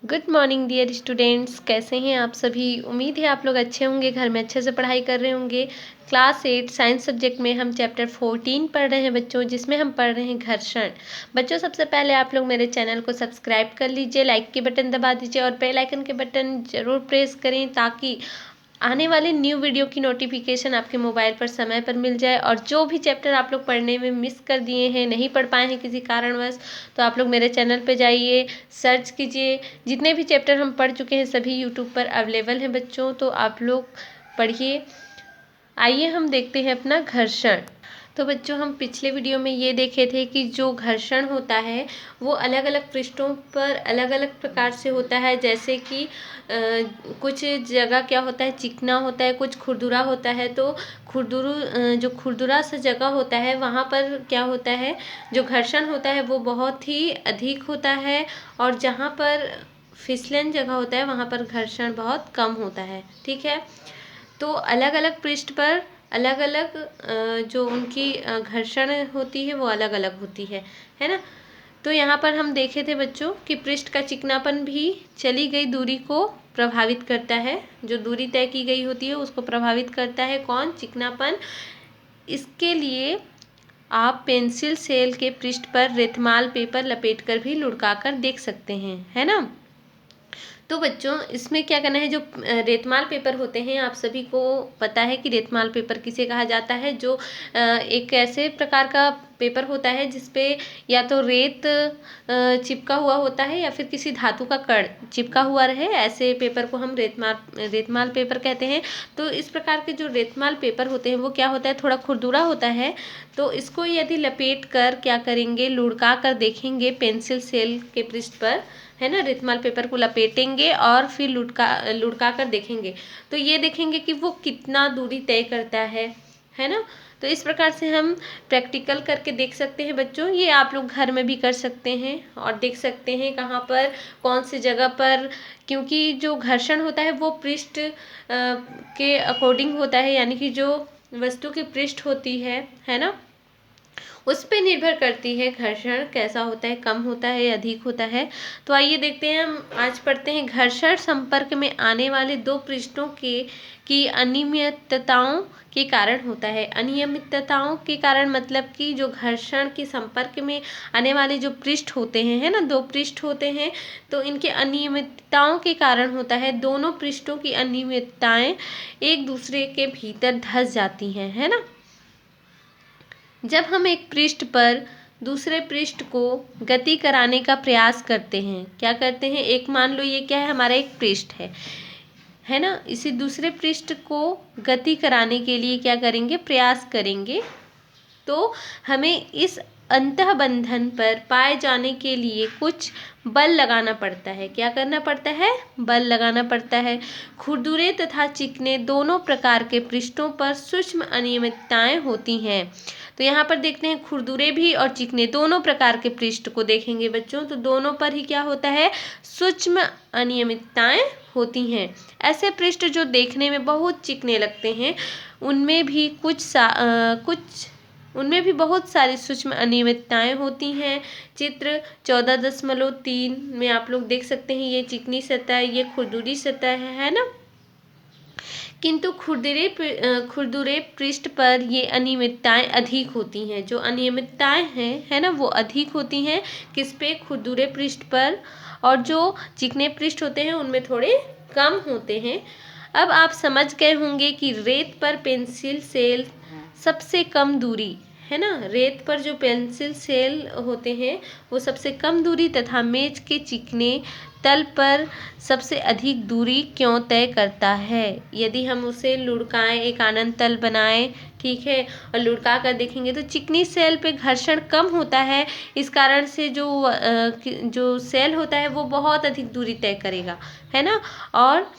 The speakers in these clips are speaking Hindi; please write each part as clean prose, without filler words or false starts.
गुड मॉर्निंग डियर स्टूडेंट्स, कैसे हैं आप सभी। उम्मीद है आप लोग अच्छे होंगे, घर में अच्छे से पढ़ाई कर रहे होंगे। क्लास 8 साइंस सब्जेक्ट में हम चैप्टर 14 पढ़ रहे हैं बच्चों, जिसमें हम पढ़ रहे हैं घर्षण। बच्चों सबसे पहले आप लोग मेरे चैनल को सब्सक्राइब कर लीजिए, लाइक के बटन दबा दीजिए और बेल आइकन के बटन ज़रूर प्रेस करें ताकि आने वाले न्यू वीडियो की नोटिफिकेशन आपके मोबाइल पर समय पर मिल जाए। और जो भी चैप्टर आप लोग पढ़ने में मिस कर दिए हैं, नहीं पढ़ पाए हैं किसी कारणवश, तो आप लोग मेरे चैनल पे जाइए, सर्च कीजिए। जितने भी चैप्टर हम पढ़ चुके हैं सभी यूट्यूब पर अवेलेबल हैं बच्चों, तो आप लोग पढ़िए। आइए हम देखते हैं अपना घर्षण। तो बच्चों हम पिछले वीडियो में ये देखे थे कि जो घर्षण होता है वो अलग अलग पृष्ठों पर अलग अलग प्रकार से होता है। जैसे कि कुछ जगह क्या होता है, चिकना होता है, कुछ खुरदुरा होता है। तो जो खुरदुरा सा जगह होता है वहाँ पर क्या होता है, जो घर्षण होता है वो बहुत ही अधिक होता है। और जहाँ पर फिसलन जगह होता है वहाँ पर घर्षण बहुत कम होता है। ठीक है, तो अलग अलग पृष्ठ पर अलग अलग जो उनकी घर्षण होती है वो अलग अलग होती है ना। तो यहाँ पर हम देखे थे बच्चों कि पृष्ठ का चिकनापन भी चली गई दूरी को प्रभावित करता है। जो दूरी तय की गई होती है उसको प्रभावित करता है कौन, चिकनापन। इसके लिए आप पेंसिल सेल के पृष्ठ पर रेतमाल पेपर लपेटकर भी लुढ़काकर देख सकते हैं, है ना। तो बच्चों इसमें क्या करना है, जो रेतमाल पेपर होते हैं आप सभी को पता है कि रेतमाल पेपर किसे कहा जाता है। जो एक ऐसे प्रकार का पेपर होता है जिसपे या तो रेत चिपका हुआ होता है या फिर किसी धातु का कण चिपका हुआ रहे, ऐसे पेपर को हम रेतमाल पेपर कहते हैं। तो इस प्रकार के जो रेतमाल पेपर होते हैं वो क्या होता है, थोड़ा खुरदुरा होता है। तो इसको यदि लपेट कर क्या करेंगे, लुढ़का कर देखेंगे पेंसिल सेल के पृष्ठ पर, है ना। रेतमाल पेपर को लपेटेंगे और फिर लुढ़का कर देखेंगे, तो ये देखेंगे कि वो कितना दूरी तय करता है ना। तो इस प्रकार से हम प्रैक्टिकल करके देख सकते हैं बच्चों। ये आप लोग घर में भी कर सकते हैं और देख सकते हैं कहाँ पर, कौन सी जगह पर। क्योंकि जो घर्षण होता है वो पृष्ठ के अकॉर्डिंग होता है, यानी कि जो वस्तु की पृष्ठ होती है ना, उस पर निर्भर करती है घर्षण कैसा होता है, कम होता है या अधिक होता है। तो आइए देखते हैं, हम आज पढ़ते हैं घर्षण संपर्क में आने वाले दो पृष्ठों की अनियमितताओं के कारण होता है। अनियमितताओं के कारण मतलब कि जो घर्षण के संपर्क में आने वाले जो पृष्ठ होते हैं, है ना, दो पृष्ठ होते हैं, तो इनके अनियमितताओं के कारण होता है। दोनों पृष्ठों की अनियमितताएं एक दूसरे के भीतर धंस जाती हैं, है ना। जब हम एक पृष्ठ पर दूसरे पृष्ठ को गति कराने का प्रयास करते हैं, क्या करते हैं, एक मान लो ये क्या है, हमारा एक पृष्ठ है ना। इसी दूसरे पृष्ठ को गति कराने के लिए क्या करेंगे, प्रयास करेंगे। तो हमें इस अंतःबंधन पर पाए जाने के लिए कुछ बल लगाना पड़ता है। क्या करना पड़ता है, बल लगाना पड़ता है। खुरदुरे तथा चिकने दोनों प्रकार के पृष्ठों पर सूक्ष्म अनियमितताएं होती हैं। तो यहाँ पर देखते हैं खुरदुरे भी और चिकने दोनों प्रकार के पृष्ठ को देखेंगे बच्चों, तो दोनों पर ही क्या होता है, सूक्ष्म अनियमितताएं होती हैं। ऐसे पृष्ठ जो देखने में बहुत चिकने लगते हैं उनमें भी उनमें भी बहुत सारी सूक्ष्म अनियमितताएं होती हैं। चित्र 14.3 में आप लोग देख सकते हैं, ये चिकनी सतह, ये खुरदुरी सतह है ना। किंतु खुरदुरे पृष्ठ पर ये अनियमितताएं अधिक होती हैं। जो अनियमितताएं हैं, है ना, वो अधिक होती हैं किस पे, खुरदुरे पृष्ठ पर। और जो चिकने पृष्ठ होते हैं उनमें थोड़े कम होते हैं। अब आप समझ गए होंगे कि रेत पर पेंसिल सेल सबसे कम दूरी, है ना, रेत पर जो पेंसिल सेल होते हैं वो सबसे कम दूरी तथा मेज के चिकने तल पर सबसे अधिक दूरी क्यों तय करता है। यदि हम उसे लुढ़काएं, एक आनंद तल बनाएं, ठीक है, और लुढ़का कर देखेंगे तो चिकनी सेल पे घर्षण कम होता है। इस कारण से जो सेल होता है वो बहुत अधिक दूरी तय करेगा, है ना। और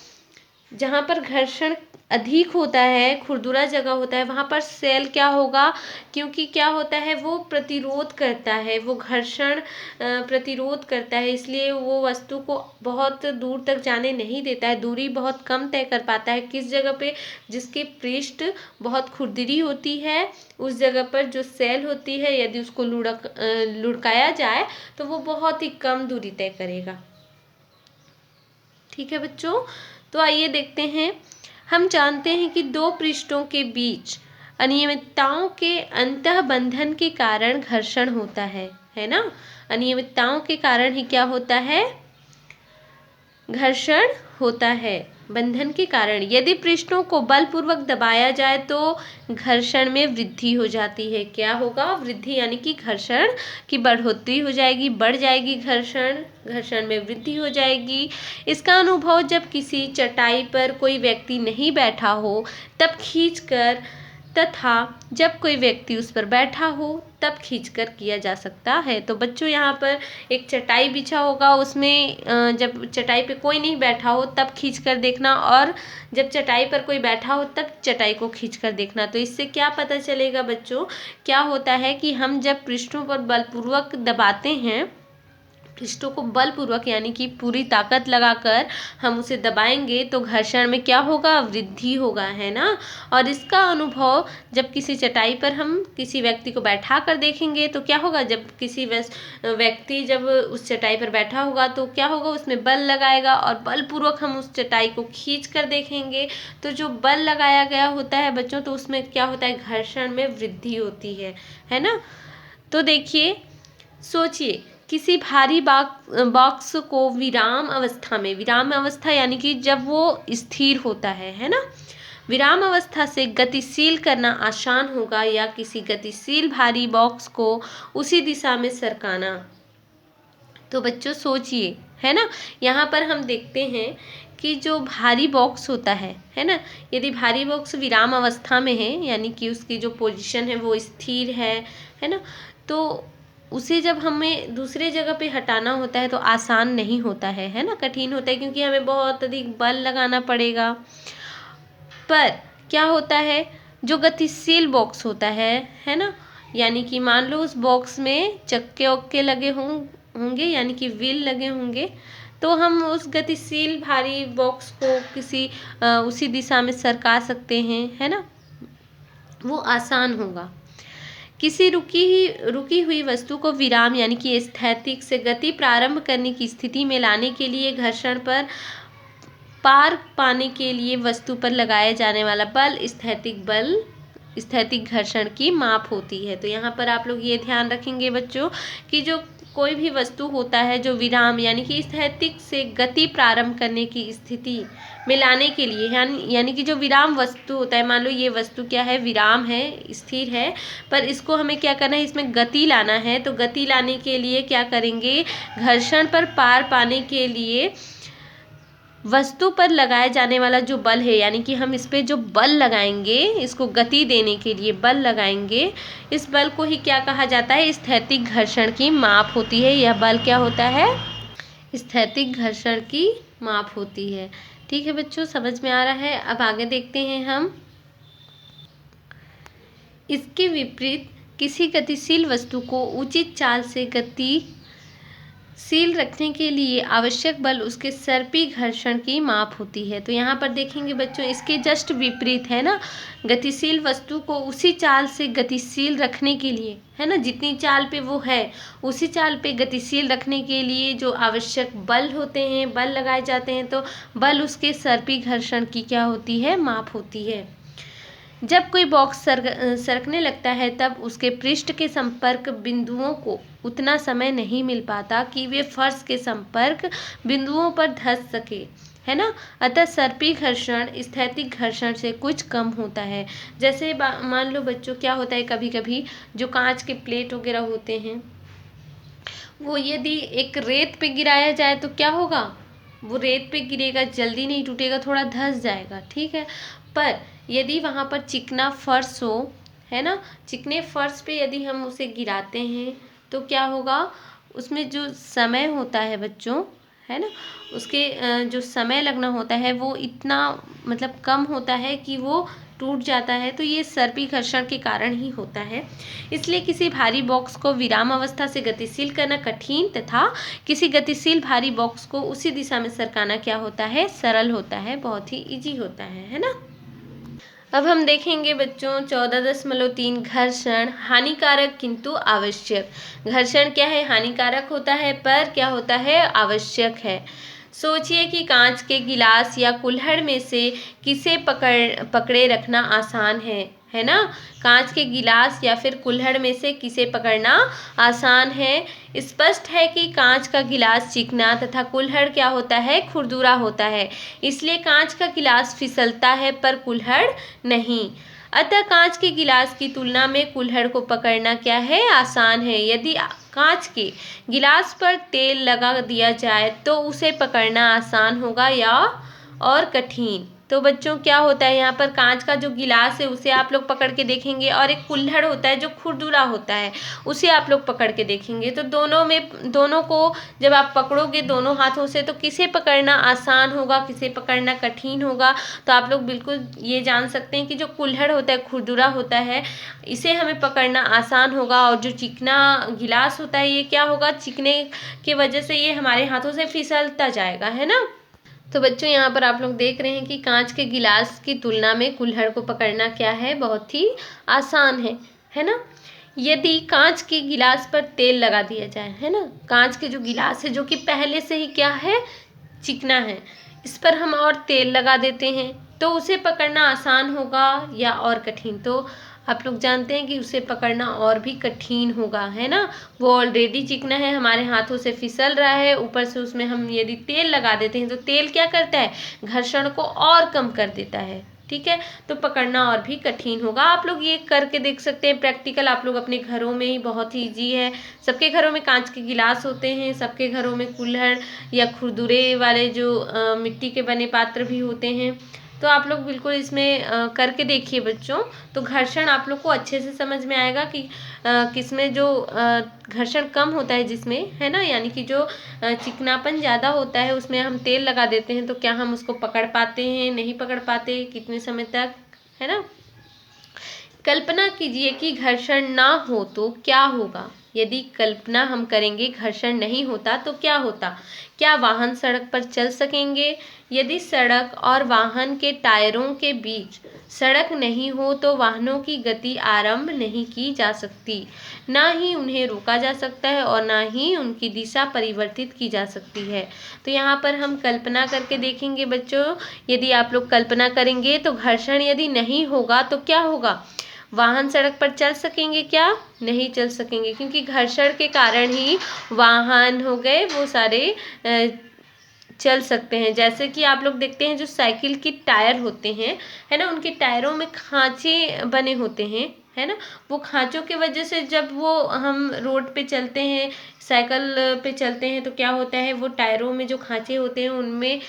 जहाँ पर घर्षण अधिक होता है, खुरदुरा जगह होता है, वहाँ पर सेल क्या होगा, क्योंकि क्या होता है, वो प्रतिरोध करता है, वो घर्षण प्रतिरोध करता है, इसलिए वो वस्तु को बहुत दूर तक जाने नहीं देता है, दूरी बहुत कम तय कर पाता है। किस जगह पे, जिसकी पृष्ठ बहुत खुरदरी होती है उस जगह पर जो सेल होती है, यदि उसको लुढ़काया जाए तो वो बहुत ही कम दूरी तय करेगा। ठीक है बच्चों, तो आइए देखते हैं। हम जानते हैं कि दो पृष्ठों के बीच अनियमितताओं के अंतःबंधन के कारण घर्षण होता है ना। अनियमितताओं के कारण ही क्या होता है, घर्षण होता है, बंधन के कारण। यदि पृष्ठों को बलपूर्वक दबाया जाए तो घर्षण में वृद्धि हो जाती है। क्या होगा, वृद्धि, यानी कि घर्षण की बढ़ोतरी हो जाएगी, बढ़ जाएगी घर्षण, घर्षण में वृद्धि हो जाएगी। इसका अनुभव जब किसी चटाई पर कोई व्यक्ति नहीं बैठा हो तब खींचकर, तथा जब कोई व्यक्ति उस पर बैठा हो तब खींचकर किया जा सकता है। तो बच्चों यहाँ पर एक चटाई बिछा होगा, उसमें जब चटाई पे कोई नहीं बैठा हो तब खींचकर देखना, और जब चटाई पर कोई बैठा हो तब चटाई को खींचकर देखना। तो इससे क्या पता चलेगा बच्चों, क्या होता है कि हम जब पृष्ठों पर बलपूर्वक दबाते हैं, पृष्ठों को बलपूर्वक यानी कि पूरी ताकत लगाकर हम उसे दबाएंगे तो घर्षण में क्या होगा, वृद्धि होगा, है ना। और इसका अनुभव जब किसी चटाई पर हम किसी व्यक्ति को बैठा कर देखेंगे तो क्या होगा, जब किसी व्यक्ति जब उस चटाई पर बैठा होगा तो क्या होगा, उसमें बल लगाएगा और बलपूर्वक हम उस चटाई को खींच कर देखेंगे तो जो बल लगाया गया होता है बच्चों, तो उसमें क्या होता है, घर्षण में वृद्धि होती है ना। तो देखिए, सोचिए, किसी भारी बॉक्स को विराम अवस्था में, विराम अवस्था यानी कि जब वो स्थिर होता है ना, विराम अवस्था से गतिशील करना आसान होगा या किसी गतिशील भारी बॉक्स को उसी दिशा में सरकाना। तो बच्चों सोचिए, है ना, यहाँ पर हम देखते हैं कि जो भारी बॉक्स होता है ना, यदि भारी बॉक्स विराम अवस्था में है यानी कि उसकी जो पोजीशन है वो स्थिर है ना, तो उसे जब हमें दूसरे जगह पे हटाना होता है तो आसान नहीं होता है ना, कठिन होता है, क्योंकि हमें बहुत अधिक बल लगाना पड़ेगा। पर क्या होता है, जो गतिशील बॉक्स होता है ना, यानी कि मान लो उस बॉक्स में चक्के वक्के लगे होंगे यानी कि व्हील लगे होंगे, तो हम उस गतिशील भारी बॉक्स को किसी उसी दिशा में सरका सकते हैं, है ना, वो आसान होगा। किसी रुकी हुई वस्तु को विराम यानी कि स्थैतिक से गति प्रारंभ करने की स्थिति में लाने के लिए घर्षण पर पार पाने के लिए वस्तु पर लगाया जाने वाला बल स्थैतिक घर्षण की माप होती है। तो यहाँ पर आप लोग ये ध्यान रखेंगे बच्चों कि जो कोई भी वस्तु होता है जो विराम यानी कि स्थैतिक से गति प्रारंभ करने की स्थिति में लाने के लिए, यानी कि जो विराम वस्तु होता है, मान लो ये वस्तु क्या है, विराम है, स्थिर है, पर इसको हमें क्या करना है, इसमें गति लाना है। तो गति लाने के लिए क्या करेंगे, घर्षण पर पार पाने के लिए वस्तु पर लगाए जाने वाला जो बल है, यानी कि हम इस पे जो बल लगाएंगे, इसको गति देने के लिए बल लगाएंगे, इस बल को ही क्या कहा जाता है, स्थैतिक घर्षण की माप होती है। यह बल क्या होता है, स्थैतिक घर्षण की माप होती है। ठीक है बच्चों, समझ में आ रहा है। अब आगे देखते हैं हम। इसके विपरीत किसी गतिशील वस्तु को उचित चाल से गतिशील रखने के लिए आवश्यक बल उसके सर्पी घर्षण की माप होती है। तो यहाँ पर देखेंगे बच्चों, इसके जस्ट विपरीत है ना, गतिशील वस्तु को उसी चाल से गतिशील रखने के लिए, है ना, जितनी चाल पे वो है उसी चाल पे गतिशील रखने के लिए जो आवश्यक बल होते हैं, बल लगाए जाते हैं, तो बल उसके सर्पी घर्षण की क्या होती है, माप होती है। जब कोई बॉक्स सरकने लगता है तब उसके पृष्ठ के संपर्क बिंदुओं को उतना समय नहीं मिल पाता कि वे फर्श के संपर्क बिंदुओं पर धंस सके, है ना। अतः सर्पी घर्षण स्थैतिक घर्षण से कुछ कम होता है। जैसे मान लो बच्चों, क्या होता है, कभी कभी जो कांच के प्लेट वगैरह होते हैं, वो यदि एक रेत पे गिराया जाए तो क्या होगा, वो रेत पे गिरेगा, जल्दी नहीं टूटेगा, थोड़ा धंस जाएगा, ठीक है। पर यदि वहाँ पर चिकना फर्श हो, है ना, चिकने फर्श पे यदि हम उसे गिराते हैं तो क्या होगा, उसमें जो समय होता है बच्चों, है ना, उसके जो समय लगना होता है वो इतना मतलब कम होता है कि वो टूट जाता है। तो ये सर्पी घर्षण के कारण ही होता है। इसलिए किसी भारी बॉक्स को विराम अवस्था से गतिशील करना कठिन तथा किसी गतिशील भारी बॉक्स को उसी दिशा में सरकाना क्या होता है, सरल होता है, बहुत ही इजी होता है ना। अब हम देखेंगे बच्चों 14.3 घर्षण हानिकारक किंतु आवश्यक। घर्षण क्या है, हानिकारक होता है, पर क्या होता है, आवश्यक है। सोचिए कि कांच के गिलास या कुल्हड़ में से किसे पकड़े रखना आसान है ना। कांच के गिलास या फिर कुल्हड़ में से किसे पकड़ना आसान है। स्पष्ट है कि कांच का गिलास चिकना तथा कुल्हड़ क्या होता है, खुरदुरा होता है। इसलिए कांच का गिलास फिसलता है पर कुल्हड़ नहीं। अतः कांच के गिलास की तुलना में कुल्हड़ को पकड़ना क्या है, आसान है। यदि कांच के गिलास पर तेल लगा दिया जाए तो उसे पकड़ना आसान होगा या और कठिन। तो बच्चों क्या होता है, यहाँ पर कांच का जो गिलास है उसे आप लोग पकड़ के देखेंगे और एक कुल्हड़ होता है जो खुरदुरा होता है उसे आप लोग पकड़ के देखेंगे। तो दोनों को जब आप पकड़ोगे दोनों हाथों से तो किसे पकड़ना आसान होगा, किसे पकड़ना कठिन होगा। तो आप लोग बिल्कुल ये जान सकते हैं कि जो कुल्हड़ होता है, खुरदुरा होता है, इसे हमें पकड़ना आसान होगा। और जो चिकना गिलास होता है ये क्या होगा, चिकने की वजह से ये हमारे हाथों से फिसलता जाएगा, है ना। तो बच्चों यहाँ पर आप लोग देख रहे हैं कि कांच के गिलास की तुलना में कुल्हड़ को पकड़ना क्या है, बहुत ही आसान है ना। यदि कांच के गिलास पर तेल लगा दिया जाए, है ना, कांच के जो गिलास है जो कि पहले से ही क्या है, चिकना है, इस पर हम और तेल लगा देते हैं तो उसे पकड़ना आसान होगा या और कठिन। तो आप लोग जानते हैं कि उसे पकड़ना और भी कठिन होगा, है ना। वो ऑलरेडी चिकना है, हमारे हाथों से फिसल रहा है, ऊपर से उसमें हम यदि तेल लगा देते हैं तो तेल क्या करता है, घर्षण को और कम कर देता है, ठीक है। तो पकड़ना और भी कठिन होगा। आप लोग ये करके देख सकते हैं प्रैक्टिकल, आप लोग अपने घरों में ही, बहुत ही ईजी है। सबके घरों में कांच के गिलास होते हैं, सबके घरों में कुल्हड़ या खुरदुरे वाले जो मिट्टी के बने पात्र भी होते हैं। तो आप लोग बिल्कुल इसमें करके देखिए बच्चों। तो घर्षण आप लोग को अच्छे से समझ में आएगा कि किसमें जो घर्षण कम होता है जिसमें, है ना, यानी कि जो चिकनापन ज़्यादा होता है उसमें हम तेल लगा देते हैं तो क्या हम उसको पकड़ पाते हैं, नहीं पकड़ पाते, कितने समय तक, है ना। कल्पना कीजिए कि घर्षण ना हो तो क्या होगा। यदि कल्पना हम करेंगे घर्षण नहीं होता तो क्या होता। क्या वाहन सड़क पर चल सकेंगे। यदि सड़क और वाहन के टायरों के बीच सड़क नहीं हो तो वाहनों की गति आरंभ नहीं की जा सकती, ना ही उन्हें रोका जा सकता है और ना ही उनकी दिशा परिवर्तित की जा सकती है। तो यहाँ पर हम कल्पना करके देखेंगे बच्चों। यदि आप लोग कल्पना करेंगे तो घर्षण यदि नहीं होगा तो क्या होगा, वाहन सड़क पर चल सकेंगे क्या, नहीं चल सकेंगे, क्योंकि घर्षण के कारण ही वाहन हो गए वो सारे चल सकते हैं। जैसे कि आप लोग देखते हैं जो साइकिल की टायर होते हैं, है ना, उनके टायरों में खांचे बने होते हैं, है ना। वो खांचों की वजह से जब वो हम रोड पे चलते हैं, साइकिल पे चलते हैं तो क्या होता है, वो टायरों में जो खांचे होते हैं उनमें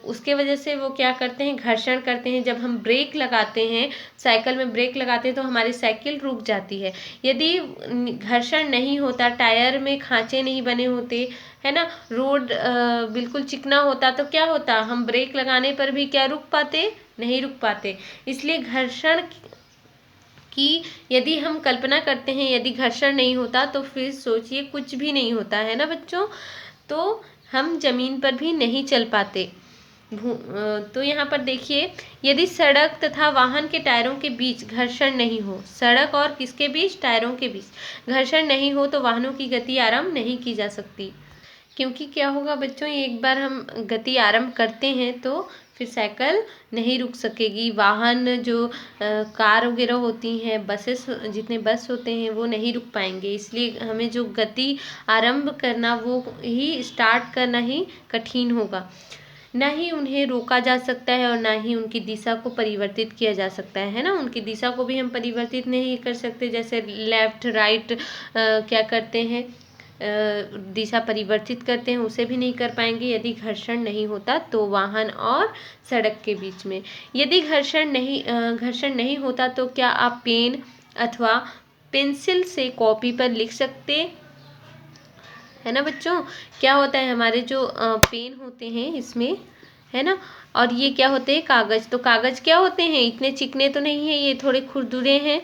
उसके वजह से वो क्या करते हैं, घर्षण करते हैं। जब हम ब्रेक लगाते हैं, साइकिल में ब्रेक लगाते हैं तो हमारी साइकिल रुक जाती है। यदि घर्षण नहीं होता, टायर में खांचे नहीं बने होते, है ना, रोड बिल्कुल चिकना होता तो क्या होता, हम ब्रेक लगाने पर भी क्या रुक पाते, नहीं रुक पाते। इसलिए घर्षण कि यदि हम कल्पना करते हैं यदि घर्षण नहीं होता तो फिर सोचिए कुछ भी नहीं होता, है ना बच्चों। तो हम जमीन पर भी नहीं चल पाते। तो यहाँ पर देखिए, यदि सड़क तथा वाहन के टायरों के बीच घर्षण नहीं हो, सड़क और किसके बीच, टायरों के बीच घर्षण नहीं हो तो वाहनों की गति आरंभ नहीं की जा सकती। क्योंकि क्या होगा बच्चों, एक बार हम गति आरंभ करते हैं तो फिर साइकिल नहीं रुक सकेगी। वाहन जो कार वगैरह होती हैं, बसेस, जितने बस होते हैं वो नहीं रुक पाएंगे। इसलिए हमें जो गति आरंभ करना वो ही स्टार्ट करना ही कठिन होगा। ना ही उन्हें रोका जा सकता है और ना ही उनकी दिशा को परिवर्तित किया जा सकता है ना। उनकी दिशा को भी हम परिवर्तित नहीं कर सकते, जैसे लेफ्ट राइट क्या करते हैं, दिशा परिवर्तित करते हैं, उसे भी नहीं कर पाएंगे यदि घर्षण नहीं होता तो वाहन और सड़क के बीच में। यदि घर्षण नहीं होता तो क्या आप पेन अथवा पेंसिल से कॉपी पर लिख सकते, है ना बच्चों। क्या होता है, हमारे जो पेन होते हैं इसमें, है ना, और ये क्या होते हैं, कागज। तो कागज क्या होते हैं, इतने चिकने तो नहीं है, ये थोड़े खुरदुरे हैं।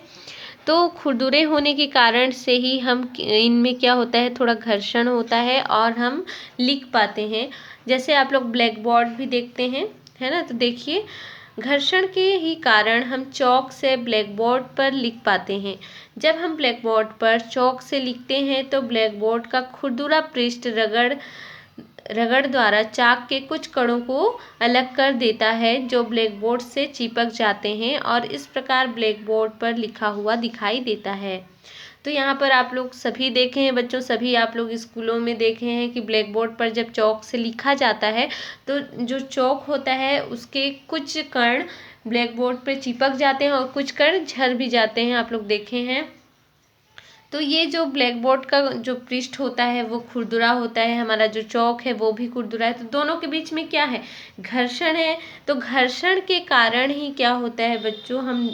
तो खुरदुरे होने के कारण से ही हम इनमें क्या होता है, थोड़ा घर्षण होता है और हम लिख पाते हैं। जैसे आप लोग ब्लैक बोर्ड भी देखते हैं, है ना। तो देखिए, घर्षण के ही कारण हम चौक से ब्लैक बोर्ड पर लिख पाते हैं। जब हम ब्लैक बोर्ड पर चौक से लिखते हैं तो ब्लैक बोर्ड का खुरदुरा पृष्ठ रगड़ द्वारा चाक के कुछ कणों को अलग कर देता है जो ब्लैकबोर्ड से चिपक जाते हैं और इस प्रकार ब्लैकबोर्ड पर लिखा हुआ दिखाई देता है। तो यहाँ पर आप लोग सभी देखे हैं बच्चों, सभी आप लोग स्कूलों में देखे हैं कि ब्लैक बोर्ड पर जब चौक से लिखा जाता है तो जो चौक होता है उसके कुछ कण ब्लैक बोर्ड पर चिपक जाते हैं और कुछ कण झड़ भी जाते हैं, आप लोग देखे हैं। तो ये जो ब्लैक बोर्ड का जो पृष्ठ होता है वो खुरदुरा होता है, हमारा जो चौक है वो भी खुरदुरा है। तो दोनों के बीच में क्या है, घर्षण है। तो घर्षण के कारण ही क्या होता है बच्चों, हम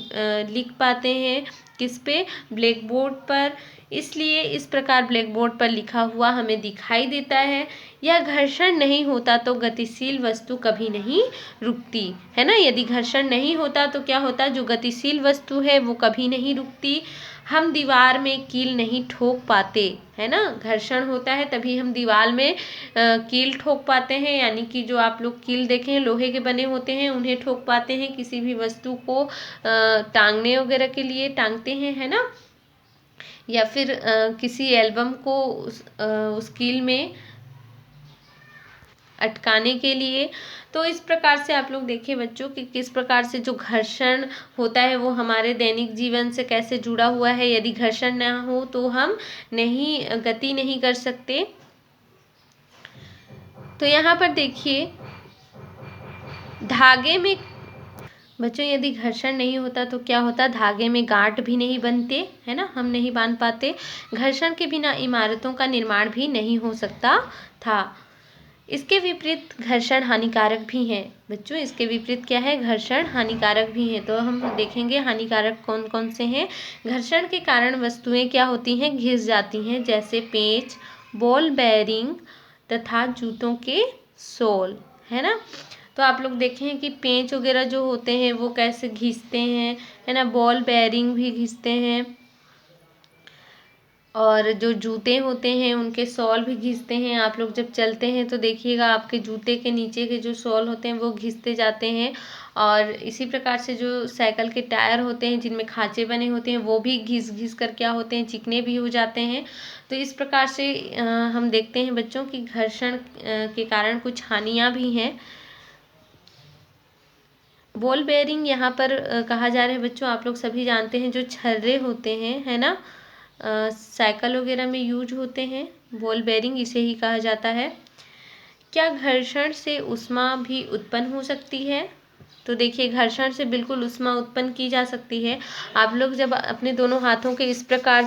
लिख पाते हैं किस पे, ब्लैक बोर्ड पर। इसलिए इस प्रकार ब्लैक बोर्ड पर लिखा हुआ हमें दिखाई देता है। यह घर्षण नहीं होता तो गतिशील वस्तु कभी नहीं रुकती, है ना। यदि घर्षण नहीं होता तो क्या होता, जो गतिशील वस्तु है वो कभी नहीं रुकती। हम दीवार में कील नहीं ठोक पाते, है ना। घर्षण होता है तभी हम दीवार में कील ठोक पाते हैं, यानी कि जो आप लोग कील देखे हैं लोहे के बने होते हैं उन्हें ठोक पाते हैं। किसी भी वस्तु को टांगने वगैरह के लिए टांगते हैं, है ना, या फिर किसी एल्बम को उस कील में अटकाने के लिए। तो इस प्रकार से आप लोग देखिए बच्चों कि किस प्रकार से जो घर्षण होता है वो हमारे दैनिक जीवन से कैसे जुड़ा हुआ है। यदि घर्षण ना हो तो हम गति नहीं कर सकते। तो यहाँ पर देखिए धागे में बच्चों यदि घर्षण नहीं होता तो क्या होता, धागे में गांठ भी नहीं बनते, है ना, हम नहीं बांध पाते। घर्षण के बिना इमारतों का निर्माण भी नहीं हो सकता था। इसके विपरीत घर्षण हानिकारक भी है बच्चों, इसके विपरीत क्या है, घर्षण हानिकारक भी है। तो हम देखेंगे हानिकारक कौन कौन से हैं। घर्षण के कारण वस्तुएं क्या होती हैं, घिस जाती हैं, जैसे पेंच, बॉल बेयरिंग तथा जूतों के सोल, है ना। तो आप लोग देखें कि पेंच वगैरह जो होते हैं वो कैसे घिसते हैं, है ना, बॉल बेयरिंग भी घिसते हैं और जो जूते होते हैं उनके सॉल भी घिसते हैं। आप लोग जब चलते हैं तो देखिएगा आपके जूते के नीचे के जो सॉल होते हैं वो घिसते जाते हैं। और इसी प्रकार से जो साइकिल के टायर होते हैं जिनमें खांचे बने होते हैं वो भी घिस घिस कर क्या होते हैं, चिकने भी हो जाते हैं। तो इस प्रकार से हम देखते हैं बच्चों कि घर्षण के कारण कुछ हानियाँ भी हैं। बॉल बेयरिंग यहाँ पर कहा जा रहा है बच्चों, आप लोग सभी जानते हैं जो छर्रे होते हैं, है ना, साइकिल वगैरह में यूज होते हैं, बॉल बेयरिंग इसे ही कहा जाता है। क्या घर्षण से ऊष्मा भी उत्पन्न हो सकती है? तो देखिए घर्षण से बिल्कुल ऊष्मा उत्पन्न की जा सकती है। आप लोग जब अपने दोनों हाथों के इस प्रकार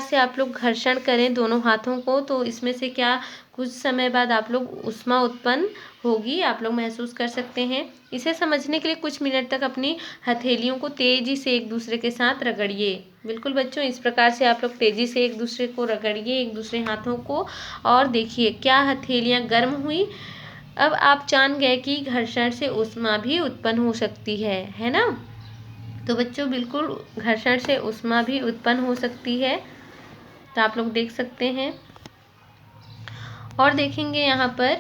से आप लोग घर्षण करें दोनों हाथों को तो इसमें से क्या कुछ समय बाद आप लोग ऊष्मा उत्पन्न होगी, आप लोग महसूस कर सकते हैं। इसे समझने के लिए कुछ मिनट तक अपनी हथेलियों को तेजी से एक दूसरे के साथ रगड़िए। बिल्कुल बच्चों, इस प्रकार से आप लोग तेजी से एक दूसरे को रगड़िए, एक दूसरे हाथों को, और देखिए क्या हथेलियाँ गर्म हुई। अब आप जान गए कि घर्षण से ऊष्मा भी उत्पन्न हो सकती है ना। तो बच्चों बिल्कुल घर्षण से ऊष्मा भी उत्पन्न हो सकती है, तो आप लोग देख सकते हैं। और देखेंगे यहाँ पर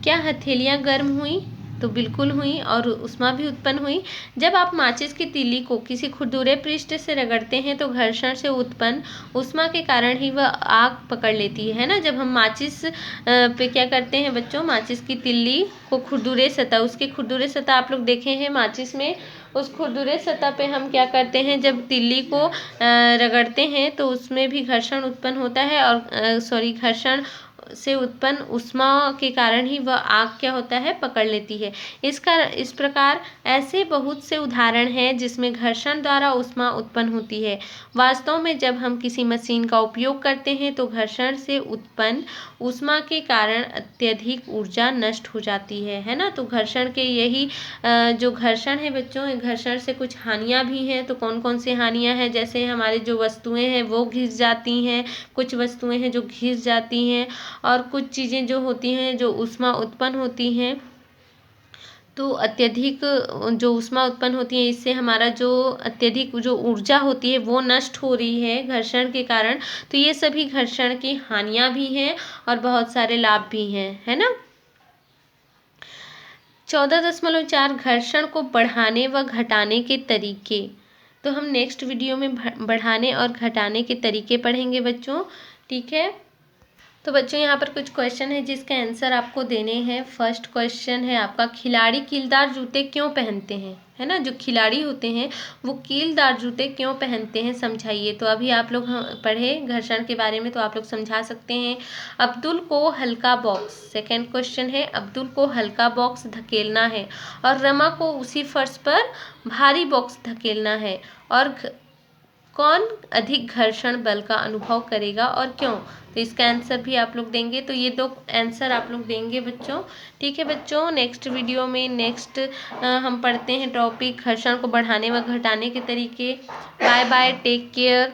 क्या हथेलियाँ गर्म हुई, तो बिल्कुल हुई और ऊष्मा भी उत्पन्न हुई। जब आप माचिस की तीली को किसी खुरदुरे पृष्ठ से रगड़ते हैं तो घर्षण से उत्पन्न ऊष्मा के कारण ही वह आग पकड़ लेती है ना। जब हम माचिस पे क्या करते हैं बच्चों, माचिस की तीली को खुरदुरे सतह, उसके खुरदुरे सतह आप लोग देखे हैं माचिस में, उस खुरदुरे सतह पे हम क्या करते हैं, जब तीली को रगड़ते हैं तो उसमें भी घर्षण उत्पन्न होता है और घर्षण से उत्पन्न ऊष्मा के कारण ही वह आग क्या होता है, पकड़ लेती है। इस प्रकार ऐसे बहुत से उदाहरण हैं जिसमें घर्षण द्वारा ऊष्मा उत्पन्न होती है। वास्तव में जब हम किसी मशीन का उपयोग करते हैं तो घर्षण से उत्पन्न ऊष्मा के कारण अत्यधिक ऊर्जा नष्ट हो जाती है ना। तो घर्षण के यही जो घर्षण है बच्चों, घर्षण से कुछ हानियाँ भी हैं। तो कौन कौन सी हानियाँ हैं, जैसे हमारी जो वस्तुएं हैं वो घिस जाती हैं, कुछ वस्तुएं हैं जो घिस जाती हैं, और कुछ चीज़ें जो होती हैं जो ऊष्मा उत्पन्न होती हैं, तो अत्यधिक जो ऊष्मा उत्पन्न होती है इससे हमारा जो अत्यधिक जो ऊर्जा होती है वो नष्ट हो रही है घर्षण के कारण। तो ये सभी घर्षण की हानियाँ भी हैं और बहुत सारे लाभ भी हैं, है ना। 14.4 घर्षण को बढ़ाने व घटाने के तरीके। तो हम नेक्स्ट वीडियो में बढ़ाने और घटाने के तरीके पढ़ेंगे बच्चों, ठीक है। तो बच्चों यहाँ पर कुछ क्वेश्चन है जिसका आंसर आपको देने हैं। फर्स्ट क्वेश्चन है आपका, खिलाड़ी कीलदार जूते क्यों पहनते हैं, है ना। जो खिलाड़ी होते हैं वो कीलदार जूते क्यों पहनते हैं, समझाइए। तो अभी आप लोग पढ़े घर्षण के बारे में, तो आप लोग समझा सकते हैं। अब्दुल को हल्का बॉक्स, सेकेंड क्वेश्चन है, अब्दुल को हल्का बॉक्स धकेलना है और रमा को उसी फर्श पर भारी बॉक्स धकेलना है, और कौन अधिक घर्षण बल का अनुभव करेगा और क्यों। तो इसका आंसर भी आप लोग देंगे। तो ये दो आंसर आप लोग देंगे बच्चों, ठीक है बच्चों। नेक्स्ट वीडियो में नेक्स्ट हम पढ़ते हैं टॉपिक घर्षण को बढ़ाने व घटाने के तरीके। Bye bye, take care.